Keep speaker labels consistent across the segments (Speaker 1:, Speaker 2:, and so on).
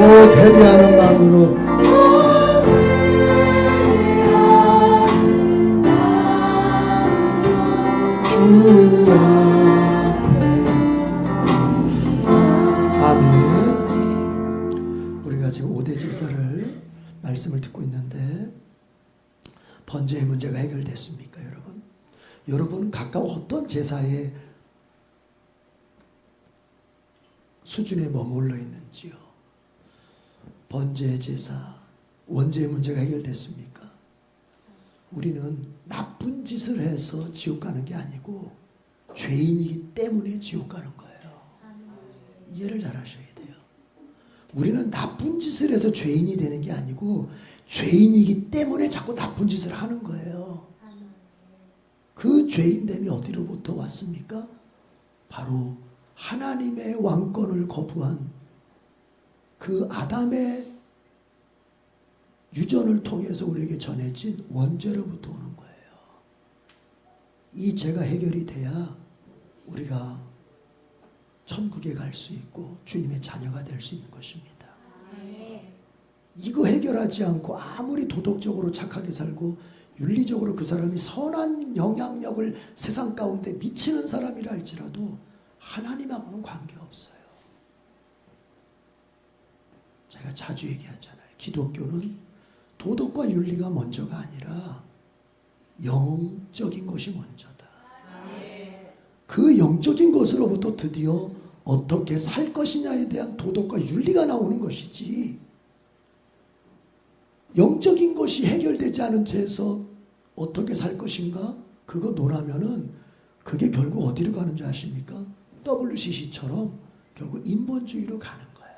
Speaker 1: 대비하는 마음으로 주 앞에 아멘. 우리가 지금 5대 제사를 말씀을 듣고 있는데 번제의 문제가 해결됐습니까, 여러분? 여러분은 각각 어떤 제사의 수준에 머물러 있는지요? 번제의 제사, 원죄의 문제가 해결됐습니까? 우리는 나쁜 짓을 해서 지옥 가는 게 아니고 죄인이기 때문에 지옥 가는 거예요. 이해를 잘 하셔야 돼요. 우리는 나쁜 짓을 해서 죄인이 되는 게 아니고 죄인이기 때문에 자꾸 나쁜 짓을 하는 거예요. 그 죄인됨이 어디로부터 왔습니까? 바로 하나님의 왕권을 거부한 그 아담의 유전을 통해서 우리에게 전해진 원죄로부터 오는 거예요. 이 죄가 해결이 돼야 우리가 천국에 갈 수 있고 주님의 자녀가 될 수 있는 것입니다. 이거 해결하지 않고 아무리 도덕적으로 착하게 살고 윤리적으로 그 사람이 선한 영향력을 세상 가운데 미치는 사람이라 할지라도 하나님하고는 관계없어요. 제가 자주 얘기하잖아요. 기독교는 도덕과 윤리가 먼저가 아니라 영적인 것이 먼저다. 그 영적인 것으로부터 드디어 어떻게 살 것이냐에 대한 도덕과 윤리가 나오는 것이지, 영적인 것이 해결되지 않은 채에서 어떻게 살 것인가 그거 논하면은 그게 결국 어디로 가는지 아십니까? WCC처럼 결국 인본주의로 가는 거예요.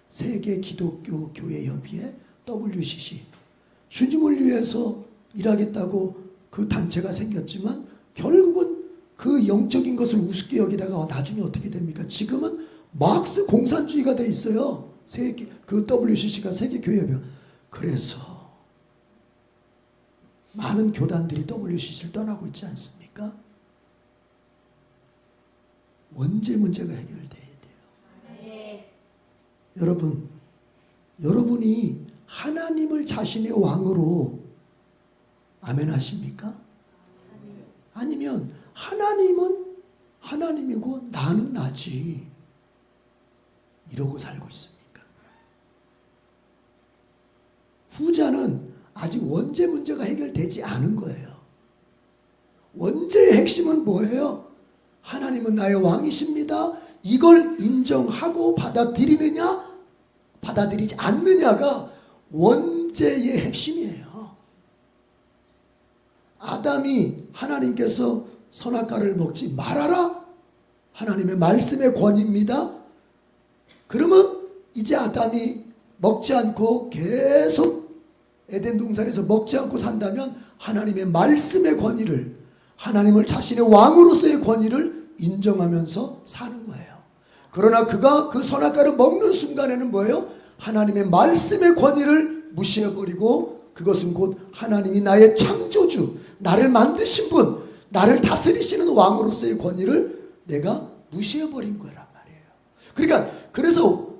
Speaker 1: 세계 기독교 교회 협의회 WCC, 주님을 위해서 일하겠다고 그 단체가 생겼지만 결국은 그 영적인 것을 우습게 여기다가 나중에 어떻게 됩니까? 지금은 막스 공산주의가 돼 있어요. 그 WCC가 세계 교회 협의회. 그래서 많은 교단들이 WCC를 떠나고 있지 않습니까? 원죄 문제가 해결돼야 돼요. 여러분, 여러분이 하나님을 자신의 왕으로 아멘 하십니까? 아니면 하나님은 하나님이고 나는 나지 이러고 살고 있습니까? 후자는 아직 원죄 문제가 해결되지 않은 거예요. 원죄의 핵심은 뭐예요? 하나님은 나의 왕이십니다. 이걸 인정하고 받아들이느냐 받아들이지 않느냐가 원죄의 핵심이에요. 아담이 하나님께서 선악과를 먹지 말아라, 하나님의 말씀의 권위입니다. 그러면 이제 아담이 먹지 않고 계속 에덴 동산에서 먹지 않고 산다면 하나님의 말씀의 권위를, 하나님을 자신의 왕으로서의 권위를 인정하면서 사는 거예요. 그러나 그가 그 선악과를 먹는 순간에는 뭐예요? 하나님의 말씀의 권위를 무시해버리고, 그것은 곧 하나님이 나의 창조주, 나를 만드신 분, 나를 다스리시는 왕으로서의 권위를 내가 무시해버린 거란 말이에요. 그러니까 그래서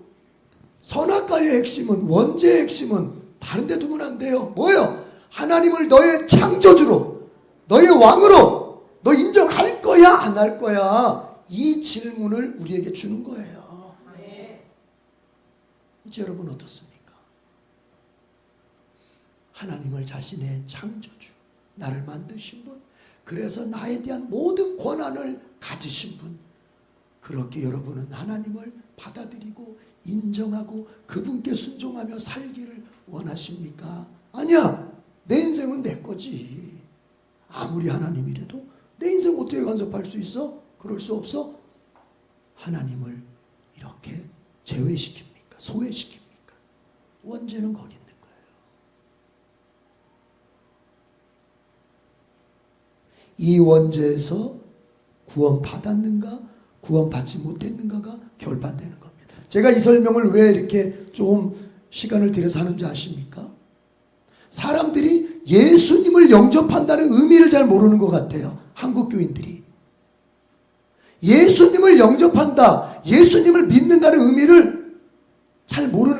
Speaker 1: 선악과의 핵심은, 원죄의 핵심은 다른 데 두면 안 돼요. 뭐예요? 하나님을 너의 창조주로, 너의 왕으로 너 인정할 거야 안 할 거야? 이 질문을 우리에게 주는 거예요. 이제 여러분 어떻습니까? 하나님을 자신의 창조주, 나를 만드신 분, 그래서 나에 대한 모든 권한을 가지신 분, 그렇게 여러분은 하나님을 받아들이고 인정하고 그분께 순종하며 살기를 원하십니까? 아니야, 내 인생은 내 거지. 아무리 하나님이라도 내 인생 어떻게 간섭할 수 있어? 그럴 수 없어. 하나님을 이렇게 제외시킵니까? 소외시킵니까? 원죄는 거기 있는 거예요. 이 원죄에서 구원받았는가 구원받지 못했는가가 결판되는 겁니다. 제가 이 설명을 왜 이렇게 좀 시간을 들여서 하는지 아십니까? 사람들이 예수님을 영접한다는 의미를 잘 모르는 것 같아요. 한국 교인들이. 예수님을 영접한다, 예수님을 믿는다는 의미를 잘 모르는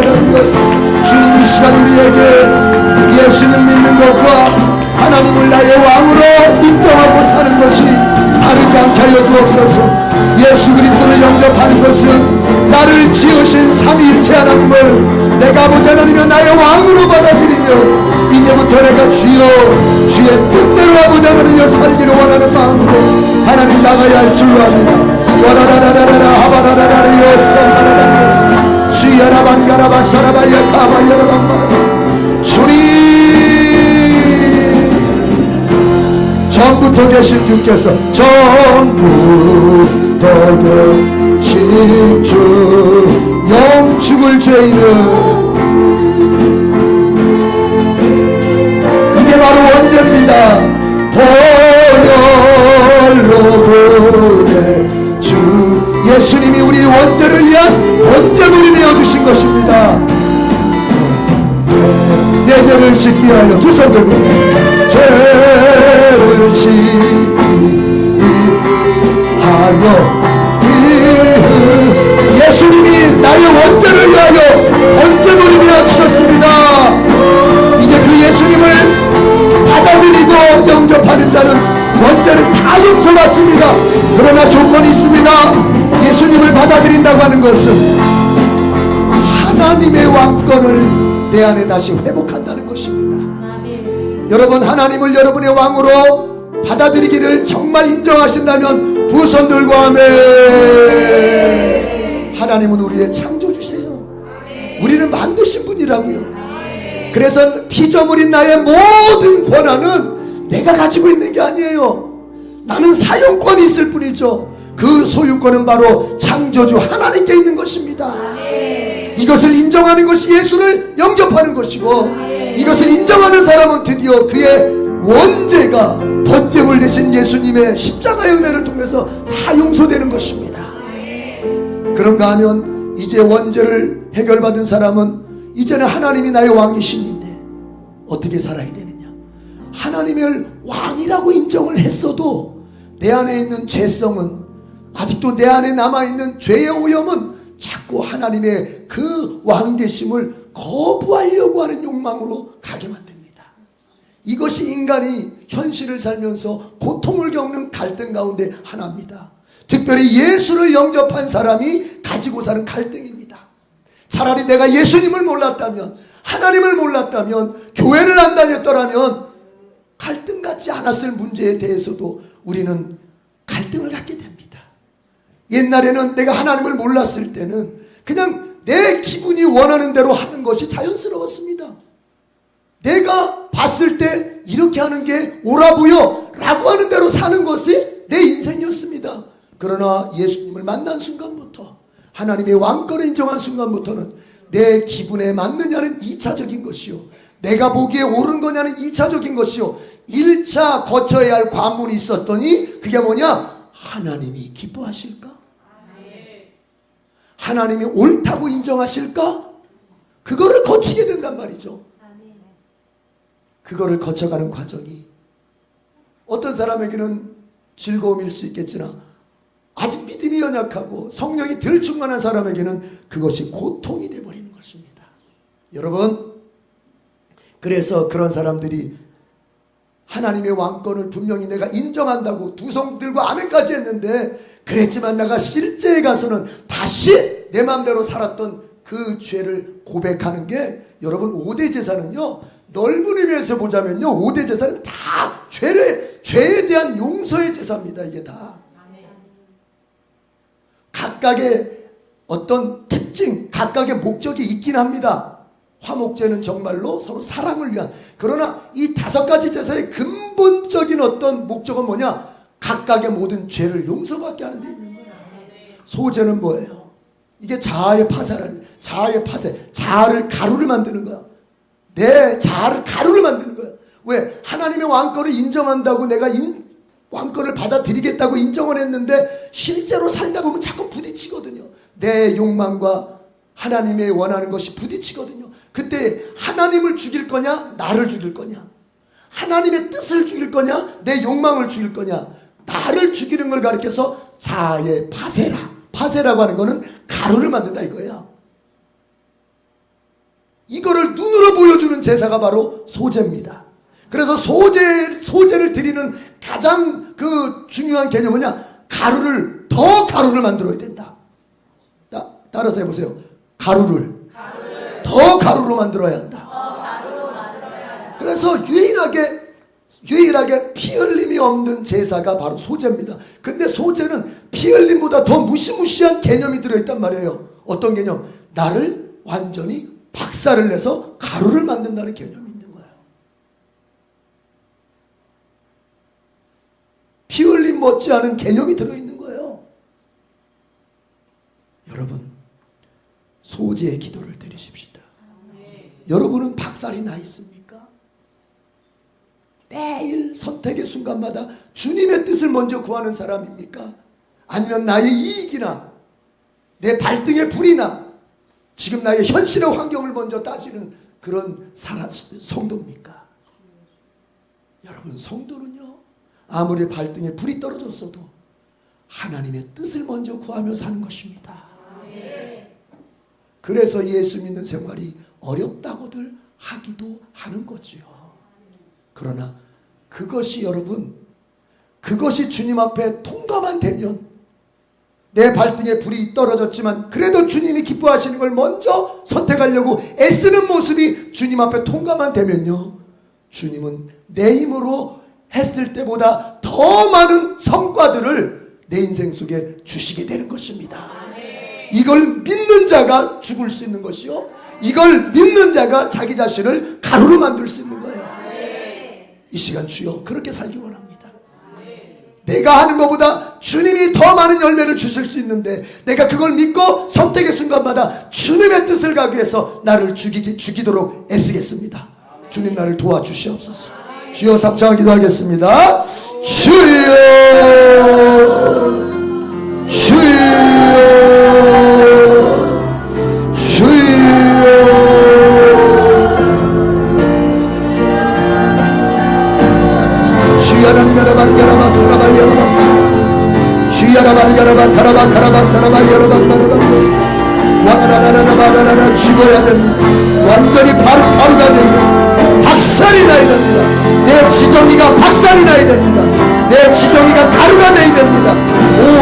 Speaker 1: 주님 이 시간 우리에게 예수님 믿는 것과 하나님을 나의 왕으로 인정하고 사는 것이 다르지 않게 하여 주옵소서. 예수 그리스도를 영접하는 것은 나를 지으신 삼위일체 하나님을 내가 아버지 하나님을 나의 왕으로 받아들이며 이제부터 내가 주여 주의 뜻대로 아버지 하나님을 살기를 원하는 마음으로 하나님 나가야 할 줄로 압니다. 와라라라라라 하바라라라리오 썸바라라리오 주야라바리가라바 사라바야 카바야라방바라 주님 전부터 계신 주께서 전부터 계신 주 영축을 죄인은 죄를 씻기 하여 두 손 들고 죄를 씻기 하여 예수님이 나의 원죄를 위하여 번제물이 되어 주셨습니다. 이제 그 예수님을 받아들이고 영접하는 자는 원죄를 다 용서받습니다. 그러나 조건이 있습니다. 예수님을 받아들인다고 하는 것은 하나님의 왕권을 내 안에 다시 회복한다는 것입니다. 여러분, 하나님을 여러분의 왕으로 받아들이기를 정말 인정하신다면 두 손 들고 아멘. 하나님은 우리의 창조주세요. 우리를 만드신 분이라고요. 그래서 피조물인 나의 모든 권한은 내가 가지고 있는 게 아니에요. 나는 사용권이 있을 뿐이죠. 그 소유권은 바로 창조주 하나님께 있는 것입니다. 이것을 인정하는 것이 예수를 영접하는 것이고, 이것을 인정하는 사람은 드디어 그의 원죄가 번제물 되신 예수님의 십자가의 은혜를 통해서 다 용서되는 것입니다. 그런가 하면 이제 원죄를 해결받은 사람은 이제는 하나님이 나의 왕이신인데 어떻게 살아야 되느냐? 하나님을 왕이라고 인정을 했어도 내 안에 있는 죄성은, 아직도 내 안에 남아있는 죄의 오염은 자꾸 하나님의 그 왕되심을 거부하려고 하는 욕망으로 가게 만듭니다. 이것이 인간이 현실을 살면서 고통을 겪는 갈등 가운데 하나입니다. 특별히 예수를 영접한 사람이 가지고 사는 갈등입니다. 차라리 내가 예수님을 몰랐다면, 하나님을 몰랐다면, 교회를 안 다녔더라면 갈등 같지 않았을 문제에 대해서도 우리는 갈등을 갖게 됩니다. 옛날에는 내가 하나님을 몰랐을 때는 그냥 내 기분이 원하는 대로 하는 것이 자연스러웠습니다. 내가 봤을 때 이렇게 하는 게 옳아 보여 라고 하는 대로 사는 것이 내 인생이었습니다. 그러나 예수님을 만난 순간부터, 하나님의 왕권을 인정한 순간부터는 내 기분에 맞느냐는 2차적인 것이요, 내가 보기에 옳은 거냐는 2차적인 것이요, 1차 거쳐야 할 관문이 있었더니 그게 뭐냐? 하나님이 기뻐하실까? 하나님이 옳다고 인정하실까? 그거를 거치게 된단 말이죠. 그거를 거쳐가는 과정이 어떤 사람에게는 즐거움일 수 있겠으나 아직 믿음이 연약하고 성령이 덜 충만한 사람에게는 그것이 고통이 되어버리는 것입니다. 여러분, 그래서 그런 사람들이 하나님의 왕권을 분명히 내가 인정한다고 두 손 들고 아멘까지 했는데, 그랬지만 내가 실제에 가서는 다시 내 마음대로 살았던 그 죄를 고백하는 게, 여러분 5대 제사는요, 넓은 의미에서 보자면요, 5대 제사는 다 죄에 대한 용서의 제사입니다. 이게 다 각각의 어떤 특징, 각각의 목적이 있긴 합니다. 화목제는 정말로 서로 사랑을 위한, 그러나 이 5가지 제사의 근본적인 어떤 목적은 뭐냐? 각각의 모든 죄를 용서받게 하는 데 있는 거예요. 소제는 뭐예요? 이게 자아의 파쇄라는, 자아의 파쇄, 자아를 가루를 만드는 거야. 내 자아를 가루를 만드는 거야. 왜? 하나님의 왕권을 인정한다고 내가 왕권을 받아들이겠다고 인정을 했는데 실제로 살다 보면 자꾸 부딪히거든요. 내 욕망과 하나님의 원하는 것이 부딪히거든요. 그때 하나님을 죽일 거냐, 나를 죽일 거냐, 하나님의 뜻을 죽일 거냐, 내 욕망을 죽일 거냐, 나를 죽이는 걸 가리켜서 자아의 파쇄라고 하는 거는 가루를 만든다 이거야. 이거를 눈으로 보여주는 제사가 바로 소제입니다. 그래서 소제를 드리는 가장 그 중요한 개념은 뭐냐? 더 가루를 만들어야 된다. 따라서 해보세요. 가루를 더 가루로 만들어야 한다. 그래서 유일하게 피 흘림이 없는 제사가 바로 소제입니다. 근데 소제는 피 흘림보다 더 무시무시한 개념이 들어있단 말이에요. 어떤 개념? 나를 완전히 박살을 내서 가루를 만든다는 개념이 있는 거예요. 피 흘림 못지않은 개념이 들어있는 거예요. 여러분, 소제의 기도를 드리십시다. 여러분은 박살이 나 있습니까? 매일 선택의 순간마다 주님의 뜻을 먼저 구하는 사람입니까? 아니면 나의 이익이나 내 발등의 불이나 지금 나의 현실의 환경을 먼저 따지는 그런 성도입니까? 여러분, 성도는요, 아무리 발등에 불이 떨어졌어도 하나님의 뜻을 먼저 구하며 사는 것입니다. 그래서 예수 믿는 생활이 어렵다고들 하기도 하는 거지요. 그러나 그것이 여러분, 그것이 주님 앞에 통과만 되면, 내 발등에 불이 떨어졌지만 그래도 주님이 기뻐하시는 걸 먼저 선택하려고 애쓰는 모습이 주님 앞에 통과만 되면요, 주님은 내 힘으로 했을 때보다 더 많은 성과들을 내 인생 속에 주시게 되는 것입니다. 이걸 믿는 자가 죽을 수 있는 것이요, 이걸 믿는 자가 자기 자신을 가루로 만들 수 있는 거예요. 이 시간 주여 그렇게 살기 원합니다. 내가 하는 것보다 주님이 더 많은 열매를 주실 수 있는데, 내가 그걸 믿고 선택의 순간마다 주님의 뜻을 가기 위해서 나를 죽이도록 애쓰겠습니다. 주님 나를 도와주시옵소서. 주여 삼창 기도하겠습니다. 주여 주여 주여 주야라니가라바 가라바 사라바 여러분, 주야라바 가라바 가라바 가라바 사라바 여러분, 와라라라라라라라 죽어야 됩니다. 완전히 바로가 되고 박살이 나야 됩니다. 내 지정이가 박살이 나야 됩니다. 내 지정이가 가루가 되어야 됩니다.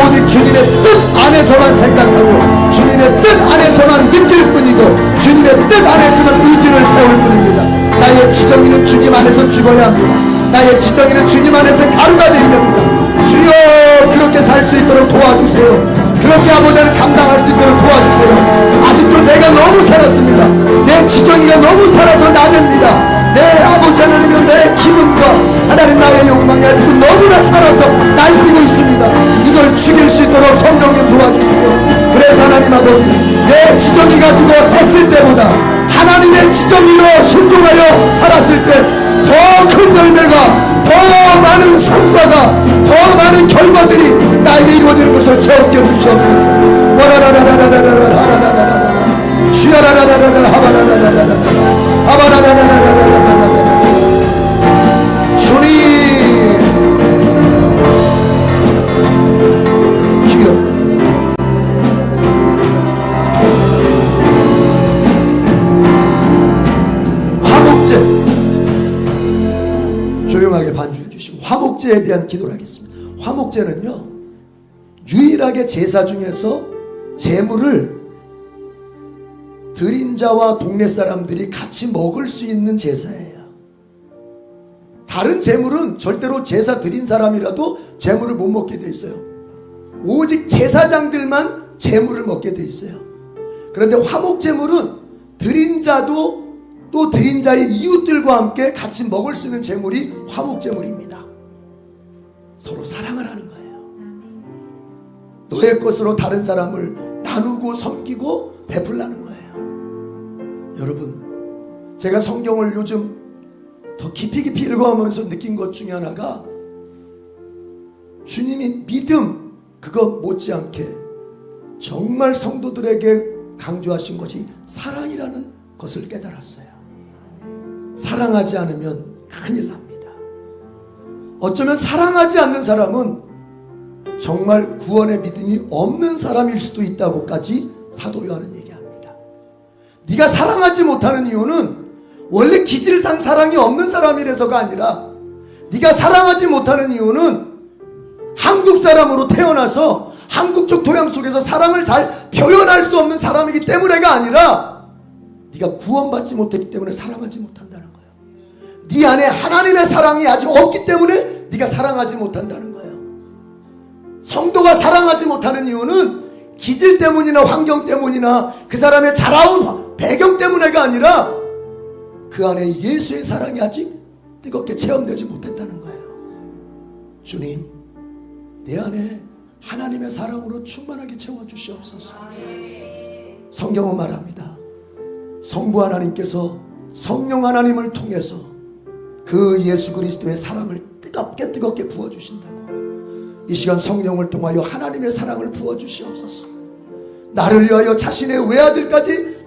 Speaker 1: 오직 주님의 뜻 안에서만 생각하고 주님의 뜻 안에서만 느낄 뿐이고 주님의 뜻 안에서만 의지를 세울 뿐입니다. 나의 지정이는 주님 안에서 죽어야 합니다. 나의 지정이는 주님 안에서 가루가 되어야 됩니다. 주여 그렇게 살 수 있도록 도와주세요. 그렇게 아버지를 감당할 수 있도록 도와주세요. 아직도 내가 너무 살았습니다. 내 지정이가 너무 살아서 나댑니다. 내 아버지 하나님은 내 기분과 하나님 나의 욕망이 아직도 너무나 살아서 날뛰고 있습니다. 이걸 죽일 수 있도록 성령님 도와주세요. 그래서 하나님 아버지, 내 지정이 가지고 했을 때보다 하나님의 지정이로 순종하여 살았을 때 더 큰 열매가, 더 많은 성과가, 더 많은 결과들이 나에게 이루어지는 것을 체험해 주시옵소서. 와라라라라라라라라라라라라라 주야라라라라라 하바라라라라라라 하바라라라라라라라라 주님 주여 화목제 조용하게 반주해 주시고 화목제에 대한 기도를 하겠습니다. 화목제는요, 유일하게 제사 중에서 제물을 드린 자와 동네 사람들이 같이 먹을 수 있는 제사예요. 다른 제물은 절대로 제사 드린 사람이라도 제물을 못 먹게 돼 있어요. 오직 제사장들만 제물을 먹게 돼 있어요. 그런데 화목제물은 드린 자도 또 드린 자의 이웃들과 함께 같이 먹을 수 있는 제물이 화목제물입니다. 서로 사랑을 하는 거예요. 너의 것으로 다른 사람을 나누고 섬기고 베풀라는 거예요. 여러분, 제가 성경을 요즘 더 깊이 읽어가면서 느낀 것 중에 하나가, 주님이 믿음 그거 못지않게 정말 성도들에게 강조하신 것이 사랑이라는 것을 깨달았어요. 사랑하지 않으면 큰일 납니다. 어쩌면 사랑하지 않는 사람은 정말 구원의 믿음이 없는 사람일 수도 있다고까지 사도 요한은 얘기합니다. 네가 사랑하지 못하는 이유는 원래 기질상 사랑이 없는 사람이라서가 아니라, 네가 사랑하지 못하는 이유는 한국 사람으로 태어나서 한국적 토양 속에서 사랑을 잘 표현할 수 없는 사람이기 때문에가 아니라, 네가 구원받지 못했기 때문에 사랑하지 못한다는 거예요. 네 안에 하나님의 사랑이 아직 없기 때문에 네가 사랑하지 못한다는 거예요. 성도가 사랑하지 못하는 이유는 기질 때문이나 환경 때문이나 그 사람의 자라온 배경 때문에가 아니라, 그 안에 예수의 사랑이 아직 뜨겁게 체험되지 못했다는 거예요. 주님, 내 안에 하나님의 사랑으로 충만하게 채워주시옵소서. 성경은 말합니다. 성부 하나님께서 성령 하나님을 통해서 그 예수 그리스도의 사랑을 뜨겁게 부어주신다고. 이 시간 성령을 통하여 하나님의 사랑을 부어주시옵소서. 나를 위하여 자신의 외아들까지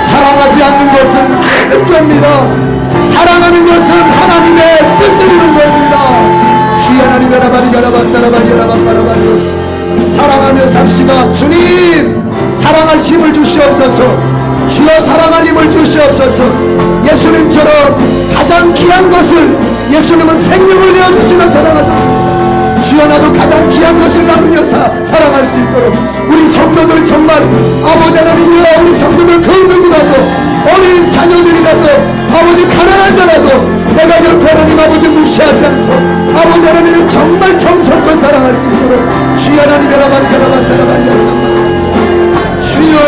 Speaker 1: 사랑하지 않는 것은 큰 죄입니다. 사랑하는 것은 하나님의 뜻을 이룬 겁니다. 주여 하나님 사랑하며 삽시다. 주님 사랑할 힘을 주시옵소서. 주여 사랑할 힘을 주시옵소서. 예수님처럼 가장 귀한 것을 예수님은 생명을 내어주시며 사랑하셨습니다. 주여 나도 가장 귀한 것을 나누며 사랑할 수 있도록 우리 성도들 정말 아버지 하나님이여 우리 성도들 그 누구라도 어린 자녀들이라도 아버지 가난하더라도 내가 결코 하나님 아버지 무시하지 않고 아버지 하나님을 정말 정성껏 사랑할 수 있도록 주여 하나님 여러분 사랑하였습니다. 주여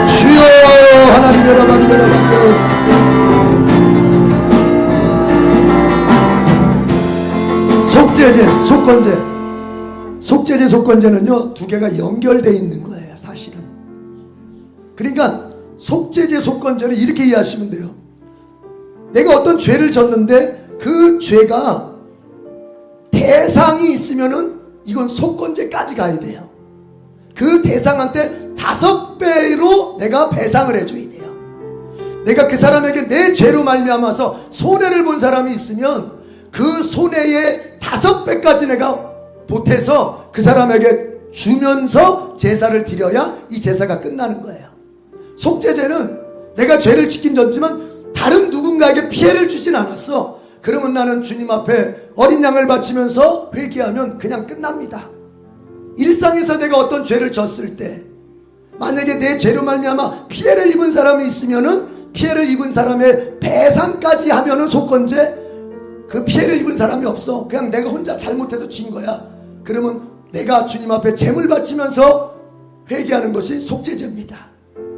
Speaker 1: 주여 하나님 여러분 속죄제, 속건제는요 두 개가 연결되어 있는 거예요 사실은. 그러니까 속죄제, 속건제를 이렇게 이해하시면 돼요. 내가 어떤 죄를 졌는데 그 죄가 대상이 있으면은 이건 속건제까지 가야 돼요. 그 대상한테 5배로 내가 배상을 해줘야 돼요. 내가 그 사람에게 내 죄로 말미암아서 손해를 본 사람이 있으면 그 손해의 5배까지 내가 보태서 그 사람에게 주면서 제사를 드려야 이 제사가 끝나는 거예요. 속죄제는 내가 죄를 지킨 졌지만 다른 누군가에게 피해를 주진 않았어. 그러면 나는 주님 앞에 어린 양을 바치면서 회개하면 그냥 끝납니다. 일상에서 내가 어떤 죄를 졌을 때 만약에 내 죄로 말미암아 피해를 입은 사람이 있으면은 피해를 입은 사람의 배상까지 하면은 속건제. 그 피해를 입은 사람이 없어. 그냥 내가 혼자 잘못해서 진 거야. 그러면 내가 주님 앞에 제물 바치면서 회개하는 것이 속죄제입니다.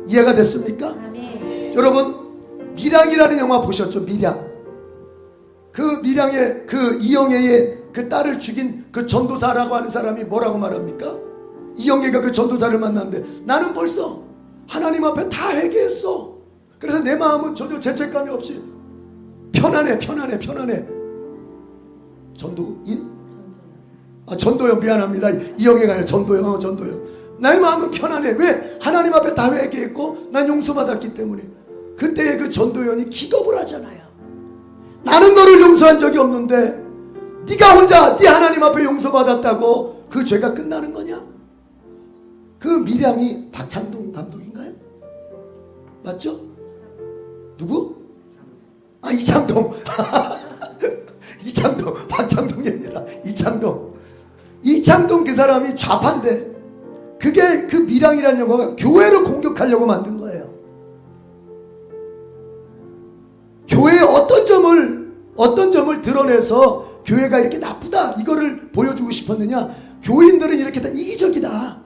Speaker 1: 이해가 됐습니까? 아멘. 여러분 밀양이라는 영화 보셨죠? 밀양. 그 밀양의 그 이영애의 그 딸을 죽인 그 전도사라고 하는 사람이 뭐라고 말합니까? 이영애가 그 전도사를 만났는데 나는 벌써 하나님 앞에 다 회개했어. 그래서 내 마음은 전혀 죄책감이 없이 편안해. 전도인? 전도연 미안합니다. 이영애가 아니라 전도연. 나의 마음은 편안해. 왜? 하나님 앞에 다 회개했고 난 용서받았기 때문에. 그때의 그 전도연이 기겁을 하잖아요. 나는 너를 용서한 적이 없는데 네가 혼자 네 하나님 앞에 용서받았다고 그 죄가 끝나는 거냐? 그 밀양이 박찬동 감독인가요? 맞죠? 누구? 이창동. 이창동, 박창동이 아니라 이창동 그 사람이 좌파인데 그게 그 밀양이라는 영화가 교회를 공격하려고 만든 거예요. 교회의 어떤 점을 드러내서 교회가 이렇게 나쁘다 이거를 보여주고 싶었느냐? 교인들은 이렇게 다 이기적이다.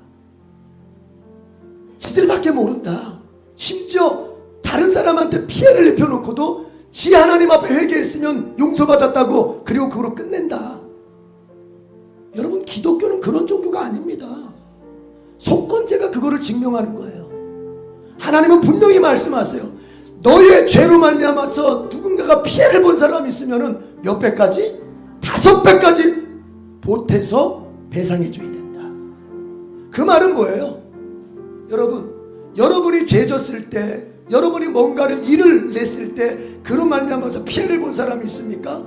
Speaker 1: 지들밖에 모른다. 심지어 다른 사람한테 피해를 입혀놓고도 지 하나님 앞에 회개했으면 용서받았다고 그리고 그걸로 끝낸다. 여러분 기독교는 그런 종교가 아닙니다. 속건제가 그거를 증명하는 거예요. 하나님은 분명히 말씀하세요. 너의 죄로 말미암아서 누군가가 피해를 본 사람이 있으면은 몇 배까지? 5배까지 보태서 배상해 줘야 된다. 그 말은 뭐예요? 여러분이 죄 졌을 때, 여러분이 뭔가를 일을 냈을 때 그로 말미암아서 피해를 본 사람이 있습니까?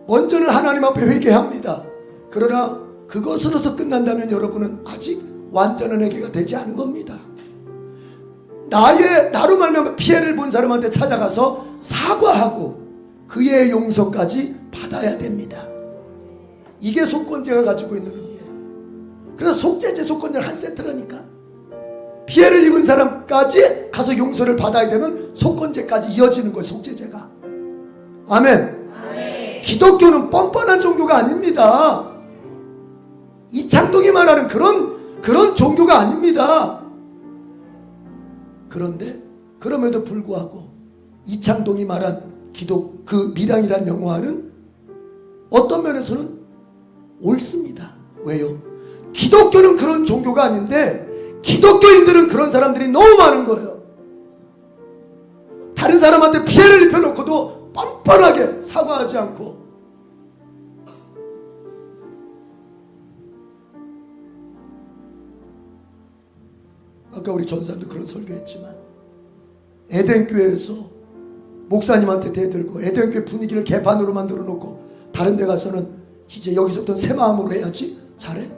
Speaker 1: 먼저는 하나님 앞에 회개합니다. 그러나 그것으로서 끝난다면 여러분은 아직 완전한 회개가 되지 않은 겁니다. 나로 말미암아 피해를 본 사람한테 찾아가서 사과하고 그의 용서까지 받아야 됩니다. 이게 속건제가 가지고 있는 의미예요. 그래서 속죄제, 속건제는 한 세트라니까. 피해를 입은 사람까지 가서 용서를 받아야 되면 속건제까지 이어지는 거예요. 속죄제가. 아멘. 기독교는 뻔뻔한 종교가 아닙니다. 이창동이 말하는 그런 종교가 아닙니다. 그런데 그럼에도 불구하고 이창동이 말한 그 미량이란 영화는 어떤 면에서는 옳습니다. 왜요? 기독교는 그런 종교가 아닌데 기독교인들은 그런 사람들이 너무 많은 거예요. 다른 사람한테 피해를 입혀놓고도 뻔뻔하게 사과하지 않고. 아까 우리 전사님도 그런 설교했지만 에덴교회에서 목사님한테 대들고 에덴교회 분위기를 개판으로 만들어 놓고 다른 데 가서는 이제 여기서부터는 새 마음으로 해야지. 잘해?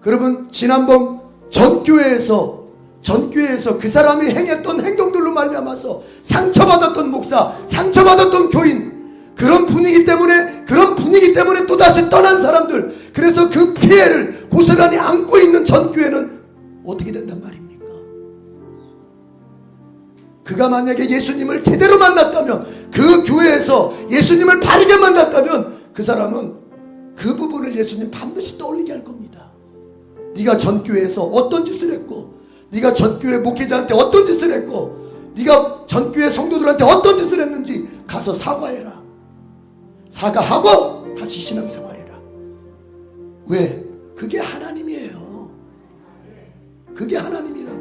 Speaker 1: 그러면 지난번 전교회에서 그 사람이 행했던 행동들로 말미암아서 상처받았던 목사, 상처받았던 교인, 그런 분위기 때문에 또다시 떠난 사람들, 그래서 그 피해를 고스란히 안고 있는 전교회는 어떻게 된단 말입니까? 그가 만약에 예수님을 제대로 만났다면, 그 교회에서 예수님을 바르게 만났다면 그 사람은 그 부분을 예수님 반드시 떠올리게 할 겁니다. 네가 전교회에서 어떤 짓을 했고, 네가 전교회 목회자한테 어떤 짓을 했고, 네가 전교회 성도들한테 어떤 짓을 했는지 가서 사과해라. 사과하고 다시 신앙생활해라. 왜? 그게 하나님이에요. 그게 하나님이라고.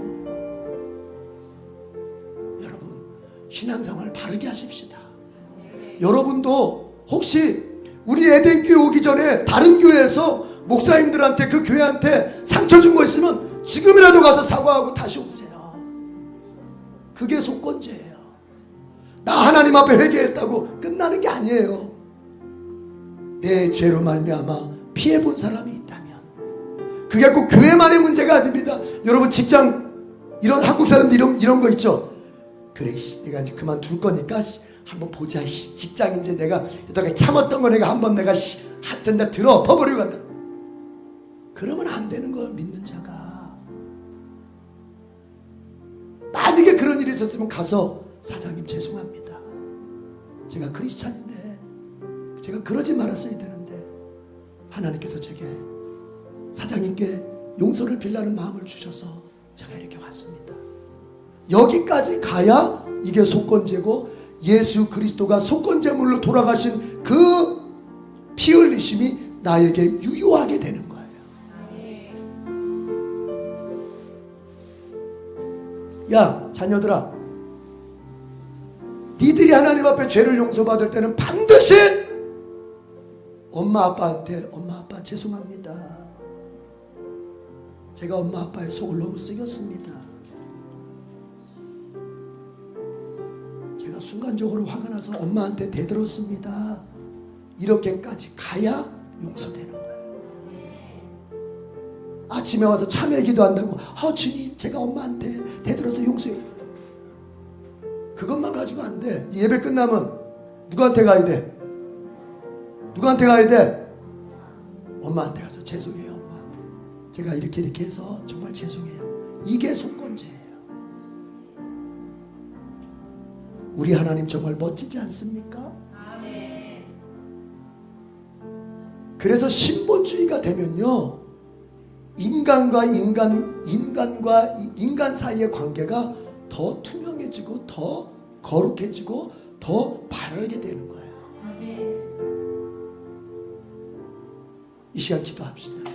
Speaker 1: 여러분, 신앙생활 바르게 하십시다. 여러분도 혹시 우리 에덴교회 오기 전에 다른 교회에서 목사님들한테, 그 교회한테 상처 준 거 있으면 지금이라도 가서 사과하고 다시 오세요. 그게 속건제예요. 나 하나님 앞에 회개했다고 끝나는 게 아니에요. 내 죄로 말미암아 피해본 사람이 있다면, 그게 꼭 교회만의 문제가 아닙니다. 여러분, 직장, 이런 한국 사람들 이런 거 있죠. 그래, 내가 이제 그만둘 거니까 한번 보자. 직장 이제 내가 여태까지 참았던 거 내가 한번 내가 하여튼 나 들어 엎어버리고 간다. 그러면 안 되는 걸 믿는 자가. 만약에 그런 일이 있었으면 가서 사장님 죄송합니다. 제가 크리스찬인데 제가 그러지 말았어야 되는데 하나님께서 제게 사장님께 용서를 빌라는 마음을 주셔서 제가 이렇게 왔습니다. 여기까지 가야 이게 속건제고, 예수 그리스도가 속건제물로 돌아가신 그 피 흘리심이 나에게 유효하게 되는 거예요. 야, 자녀들아, 니들이 하나님 앞에 죄를 용서받을 때는 반드시 엄마 아빠한테, 엄마 아빠 죄송합니다. 제가 엄마 아빠의 속을 너무 썩였습니다. 제가 순간적으로 화가 나서 엄마한테 대들었습니다. 이렇게까지 가야 용서되는 거예요. 아침에 와서 참회 기도한다고, 주님 제가 엄마한테 대들어서 용서해요. 그것만 가지고 안 돼. 예배 끝나면 누구한테 가야 돼? 누구한테 가야 돼? 엄마한테 가서 죄송해요 엄마, 제가 이렇게 해서 정말 죄송해요. 이게 속건제예요. 우리 하나님 정말 멋지지 않습니까? 그래서 신본주의가 되면요, 인간과 인간 사이의 관계가 더 투명해지고 더 거룩해지고 더 바르게 되는 거예요. 이 시간 기도합시다.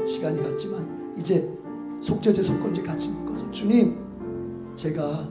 Speaker 1: 시간이 갔지만 이제 속죄제 속건제 같이 묶어서, 주님, 제가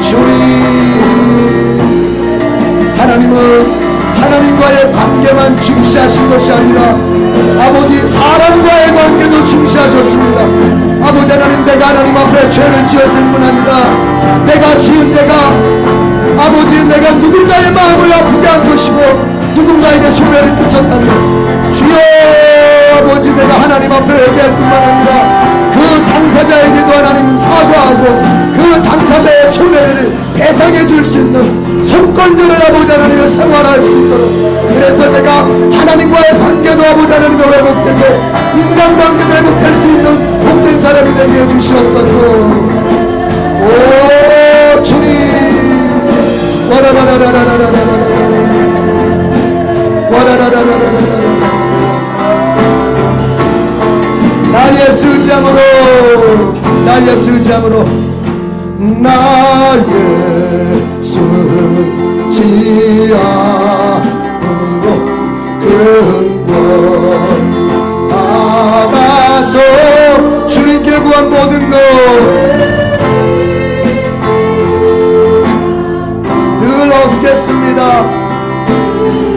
Speaker 1: 주님, 하나님은 하나님과의 관계만 중시하신 것이 아니라 아버지 사람과의 관계도 중시하셨습니다. 아버지 하나님, 내가 하나님 앞에 죄를 지었을 뿐 아니라 내가 지은 죄가 아버지 내가 누군가의 마음을 아프게 한 것이고 누군가에게 손해를 끼쳤다면 주여 아버지, 내가 하나님 앞에 회개할 뿐만 아니라 그 당사자에게도 하나님 사과하고 그 당사자의 손해를 배상해 줄 수 있는 속건들을 아버지 하나님의 생활할 수 있도록, 그래서 내가 하나님과의 관계도 아버지 하나님의 회복되고 인간관계도 회복될 수 있는 복된 사람이 되게 해주시옵소서. 오 주님, 나의 수지함으로, 나의 수지함으로, 나의 수지함으로 근본 받아서 주님께 구한 모든 것 늘 얻겠습니다.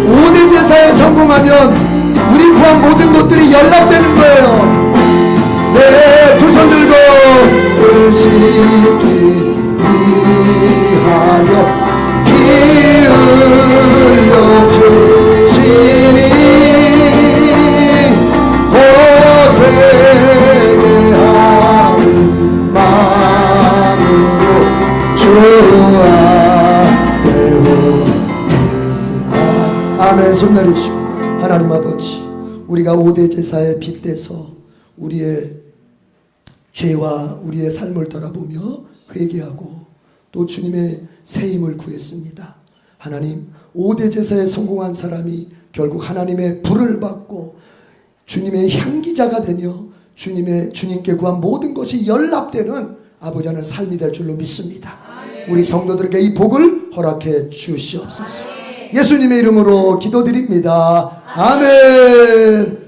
Speaker 1: 5대 제사에 성공하면 우리 구한 모든 것들이 연락되는 거예요. 내 두 손 들고 의식이 위하여 기 흘려 주시니 되게 하는 마음으로 주아되오리이다. 아멘. 손 내리시고, 하나님 아버지, 우리가 5대 제사에 빗대서 우리의 죄와 우리의 삶을 돌아보며 회개하고 또 주님의 세임을 구했습니다. 하나님, 5대 제사에 성공한 사람이 결국 하나님의 불을 받고 주님의 향기자가 되며 주님께 구한 모든 것이 연락되는 아버지 하나님 삶이 될 줄로 믿습니다. 우리 성도들에게 이 복을 허락해 주시옵소서. 예수님의 이름으로 기도드립니다. 아멘.